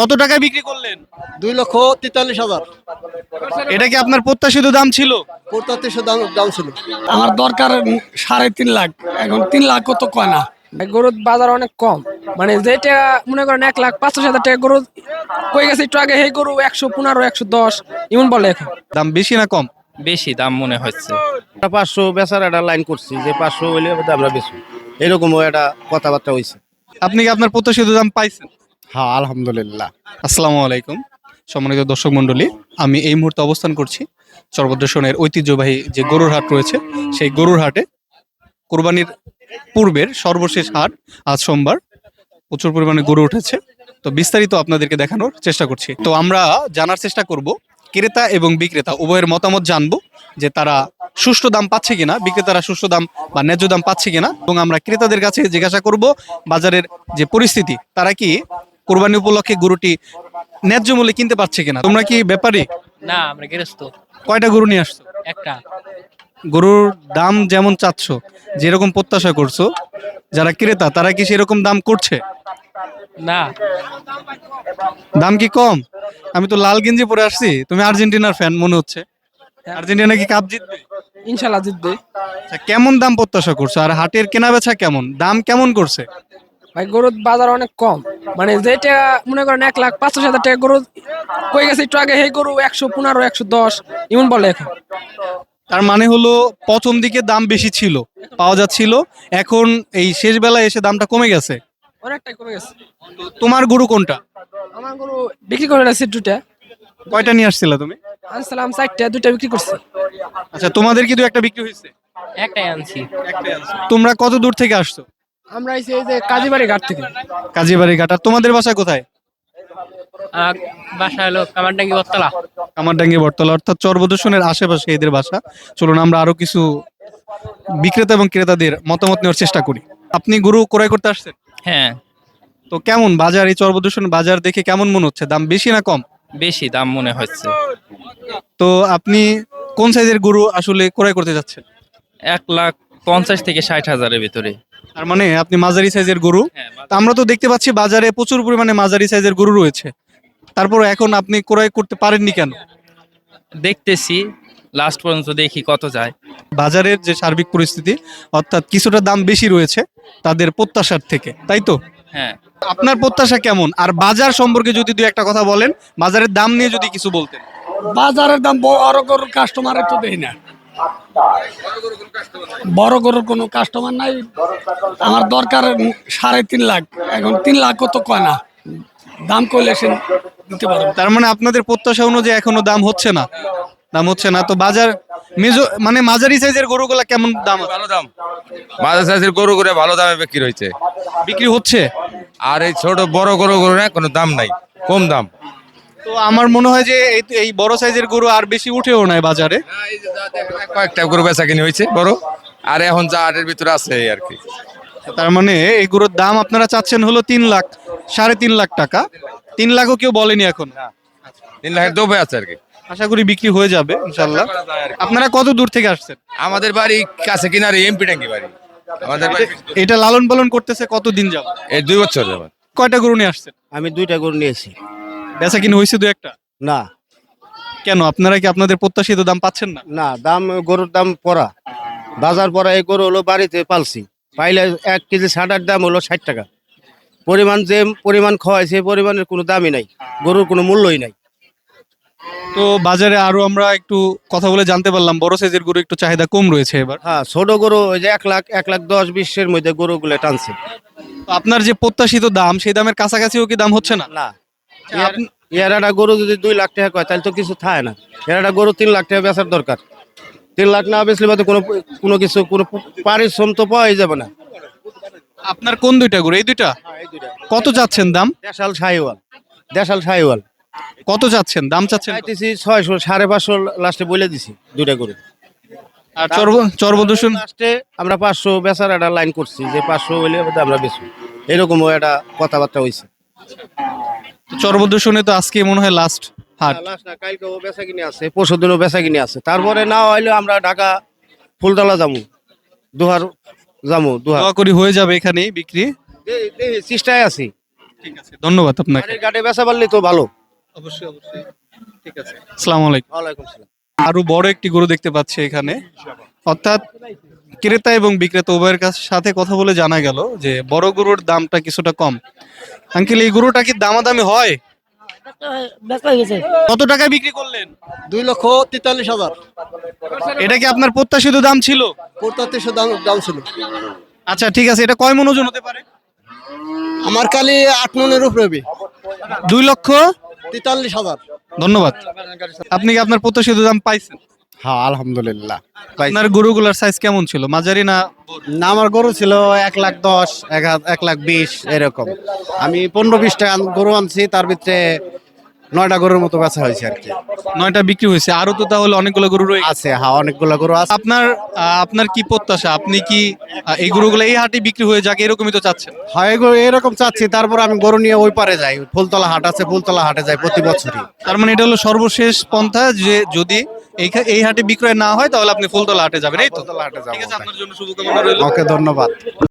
কত টাকায় বিক্রি করলেন? 2,43,000 এটা কি আপনার প্রত্যাশিত দাম ছিল? প্রত্যাশিত দাম ছিল। আমার দরকার 3.5 লাখ, এখন 3 লাখ তো কয় না। গরুর বাজার অনেক কম, মানে যেটা মনে করেন 1,85,000 টাকা গরু কই গেছে একটু আগে, সেই গরু 115, 110 এমন বলে এখন। দাম বেশি না কম? বেশি দাম মনে হচ্ছে। 500 বেচার একটা লাইন করছি যে 500 হইলে আমরা বেশি, এরকমও একটা কথাবার্তা হয়েছে। আপনি কি আপনার প্রত্যাশিত দাম পাইছেন? হ্যাঁ, আলহামদুলিল্লাহ। আসসালামু আলাইকুম সম্মানিত দর্শক মণ্ডলী, আমি এই মুহূর্তে অবস্থান করছি চরভদ্রেশ্বরের ঐতিহ্যবাহী যে গরুর হাট রয়েছে সেই গরুর হাটে। কোরবানির পূর্বের সর্বশেষ হাট, আজ সোমবার। প্রচুর পরিমাণে গরু উঠেছে, তো বিস্তারিত আপনাদেরকে দেখানোর চেষ্টা করছি। তো আমরা জানার চেষ্টা করব ক্রেতা এবং বিক্রেতা উভয়ের মতামত জানবো, যে তারা সুষ্ঠু দাম পাচ্ছে কিনা, বিক্রেতারা সুষ্ঠু দাম বা ন্যায্য দাম পাচ্ছে কিনা, এবং আমরা ক্রেতাদের কাছে জিজ্ঞাসা করব বাজারের যে পরিস্থিতি, তারা কি কোরবানি উপলক্ষে গরুটি ন্যায্য মূল্যে কিনতে পারছে কিনা। তোমরা কি ব্যাপারী? না, আমরা গৃহস্থ। কয়টা গরু নিয়ে আসছো? একটা। গরুর দাম যেমন চাচ্ছ, যেরকম প্রত্যাশা করছো, যারা ক্রেতা তারা কি সেরকম দাম করছে? না, দাম কি কম? আমি তো লাল গেঞ্জি পরে আসছি, তুমি আর্জেন্টিনার ফ্যান মনে হচ্ছে। আর্জেন্টিনা কি কাপ জিতবে? ইনশাল্লাহ জিতবে। আচ্ছা, কেমন দাম প্রত্যাশা করছো? আর হাটের কেনা বেচা কেমন, দাম কেমন করছে? ভাই গরুর বাজার অনেক কম, মানে যেটা মনে করেন 1,85,000 টাকা গরু কই গেছে একটু আগে, সেই গরু 115, 110 এমন বলে এখন। তার মানে হলো প্রথম দিকে দাম বেশি ছিল, পাওয়া যাচ্ছিল, এখন এই শেষ বেলায় এসে দামটা কমে গেছে। অনেকটাই কমে গেছে। তোমার গরু কোনটা? আমার গরু বিক্রি করে রাখছি দুটা। কয়টা নিয়ে আসছিলে তুমি? আনছিলাম 4টা, 2টা বিক্রি করছি। আচ্ছা, তোমাদের কি দু একটা বিক্রি হয়েছে? একটাই আনছি। তোমরা কত দূর থেকে আসছো? আমরা এই যে কাজীবাড়ি ঘাট থেকে। কাজীবাড়ি ঘাট। আর তোমাদের বাসা কোথায়? বাসা হলো কামারডাঙ্গি বটতলা। কামারডাঙ্গি বটতলা, অর্থাৎ চরভদ্রেশ্বরের আশেপাশে এদের বাসা। চলুন আমরা আরো কিছু বিক্রেতা এবং ক্রেতাদের মতামত নেওয়ার চেষ্টা করি। আপনি গরু ক্রয় করতে আসছেন? হ্যাঁ, তো কেমন বাজার, এই চরভদ্রেশ্বর বাজার দেখে কেমন মনে হচ্ছে? দাম বেশি না কম? বেশি দাম মনে হচ্ছে। তো আপনি কোন সাইজের গরু আসলে ক্রয় করতে যাচ্ছেন? 1,50,000 থেকে 60,000-এর ভিতরে। তার মানে আপনি মাঝারি সাইজের গরু। তা আমরা তো দেখতে পাচ্ছি বাজারে প্রচুর পরিমাণে মাঝারি সাইজের গরু রয়েছে, তারপর এখন আপনি ক্রয় করতে পারেননি কেন? দেখতেছি, লাস্ট পর্যন্ত দেখি কত যায়। বাজারের যে সার্বিক পরিস্থিতি, অর্থাৎ কিছুটা দাম বেশি রয়েছে তাদের প্রত্যাশার থেকে, তাই তো? হ্যাঁ, আপনার প্রত্যাশা কেমন? আর বাজার সম্পর্কে যদি দুই একটা কথা বলেন, বাজারের দাম নিয়ে যদি কিছু বলতেন। বাজারের দাম বড় গরুর কাস্টমারের তো দেই না, বড় গরুর কোনো কাস্টমার নাই। আমার দরকার 3.5 লাখ, এখন 3 লাখ তো কয় না। দাম কইলে সে দিতে পারবো। তার মানে আপনাদের প্রত্যাশা অনুযায়ী এখনো দাম হচ্ছে না, দাম হচ্ছে না। তো বাজার মানে মাঝারি সাইজের গরুগুলা কেমন দাম আছে? ভালো দাম, মাঝারি সাইজের গরু করে ভালো দামে বিক্রি হয়েছে। বিক্রি হচ্ছে? আর এই ছোট বড় গরু না, কোনো দাম নাই, কম দাম। তো আমার মনে হয় যে এই বড় সাইজের গরু আর বেশি উঠেও নাই বাজারে। কয়েকটা গরু বেচা কিনে হয়েছে বড়, আর এখন যা আটের ভিতরে আছে এই আর কি। তার মানে এই গরুর দাম আপনারা চাচ্ছেন হলো 3 লাখ, 3.5 লাখ টাকা। 3 লাখও কেউ বলেনি এখন? 3 লাখের দোবে আছে আর কি। আশা করি বিক্রি হয়ে যাবে ইনশাল্লাহ। আপনারা কত দূর থেকে আসছেন? আমাদের বাড়ি কাছে কিনারে এমপি ট্যাঙ্কি বাড়ি। আমাদের বাড়ি এটা লালন পালন করতেছে কতদিন যাব? এই 2 বছর যাবে। কয়টা গরু নিয়ে আসছেন? আমি 2টা গরু নিয়েছি। বেচা কিনে হয়েছে দু একটা? না কেন, আপনারা কি আপনাদের প্রত্যাশিত দাম পাচ্ছেন না? না, দাম গরুর দাম পড়া, বাজার পড়া। এই গরু হলো বাড়িতে পালছি, পাইলে 1 কেজি ছাটার দাম হলো 60 টাকা। পরিমাণ যে পরিমাণ খাওয়ায় সেই পরিমাণের কোনো দামই নাই, গরুর কোনো মূল্যই নাই। তো বাজারে আরো আমরা একটু কথা বলে জানতে পারলাম বড় সাইজের গরু একটু চাহিদা কম রয়েছে এবার। হ্যাঁ, ছোট গরু ওই যে 1 লাখ, 1,10,20-এর মধ্যে গরুগুলো টানছে। তো আপনার যে প্রত্যাশিত দাম, সেই দামের কাছাকাছিও কি দাম হচ্ছে না? না, এর একটা গরু যদি 2 লাখ টাকা কয় তাহলে তো কিছু থাকে না। এর একটা গরু 3 লাখ টাকা বেচার দরকার। 3 লাখ না বেচলে তো কোনো কিছু, কোনো পারিশ্রম তো পাওয়াই যাবে না। আপনার কোন দুইটা গরু? এই দুইটা? কত চাচ্ছেন দাম? দেশাল শাহিওয়াল, দেশাল শাহিওয়াল কত চাচ্ছেন দাম চাচ্ছেন? চাইতেছি 600, 550 লাস্টে বলে দিছি 2টা গরু। আর চরভদ্রেশ্বর লাস্টে আমরা 500 বেচার একটা লাইন করছি যে 500 হইলে আমরা বেচবো, এরকমও একটা কথাবার্তা হয়েছে। চরভদ্রেশ্বরে তো আজকে মনে হয় লাস্ট হাট। লাস্ট না, কালকেও বেচা কিনে আছে, পরশু দিনও বেচা কিনে আছে। তারপরে না হইলে আমরা ঢাকা ফুলতলা যাবো, দোহার যাবো। দোহার দোয়া করি হয়ে যাবে এখানেই বিক্রি। চেষ্টায় আছি, ঠিক আছে, ধন্যবাদ আপনাকে। বাড়ির ঘাটে বেচা পারলে তো ভালো। অবশ্যই অবশ্যই, ঠিক আছে। আসসালামু আলাইকুম। ওয়ালাইকুম সালাম। আরো বড় একটি গরু দেখতে পাচ্ছি এখানে, অর্থাৎ ক্রেতা এবং বিক্রেতা উভয়ের সাথে কথা বলে জানা গেল যে বড় গরুর দামটা কিছুটা কম। আঙ্কেল, এই গরুটা কি দামাদামি হয়? কত টাকায় বিক্রি করলেন? 2,43,000। এটা কি আপনার প্রত্যাশিত দাম ছিল? 3500 দাম ছিল। আচ্ছা ঠিক আছে, এটা কয় মন ওজন হতে পারে? আমার কালি 8 মনের উপরে হবে। 2,43,000। 43,000। ধন্যবাদ। আপনি কি আপনার প্রত্যাশিত দাম পাইছেন? হ্যাঁ আলহামদুলিল্লাহ। আপনার গরুগুলার সাইজ কেমন ছিল, মাঝারি না? না আমার গরু ছিল 1,10,000, 1,20,000 এরকম। আমি 15-20টা গরু আনছি, তার ভিতরে 9টা গরুর মতো বেচা হয়েছে আর কি। 9টা বিক্রি হয়েছে, আরো তো তাহলে অনেকগুলো গরু রয়েছে। আছে, হ্যাঁ অনেকগুলো গরু আছে। আপনার কি প্রত্যাশা? আপনি কি এই গরুগুলো এই হাটে বিক্রি হয়ে যাক এরকমই তো চাচ্ছেন? হয় গরু এরকম চাচ্ছি, তারপর আমি গরু নিয়ে ওই পারে যাই, ফুলতলা হাট আছে, ফুলতলা হাটে যাই প্রতি বছরই। তার মানে এটা হলো সর্বশেষ পন্থা, যে যদি এই হাটে বিক্রয় না হয় তাহলে আপনি ফুলতলা হাটে যাবেন, এই তো? ফুলতলা হাটে যাবো। ঠিক আছে, আপনার জন্য শুভকামনা রইল। ওকে, ধন্যবাদ।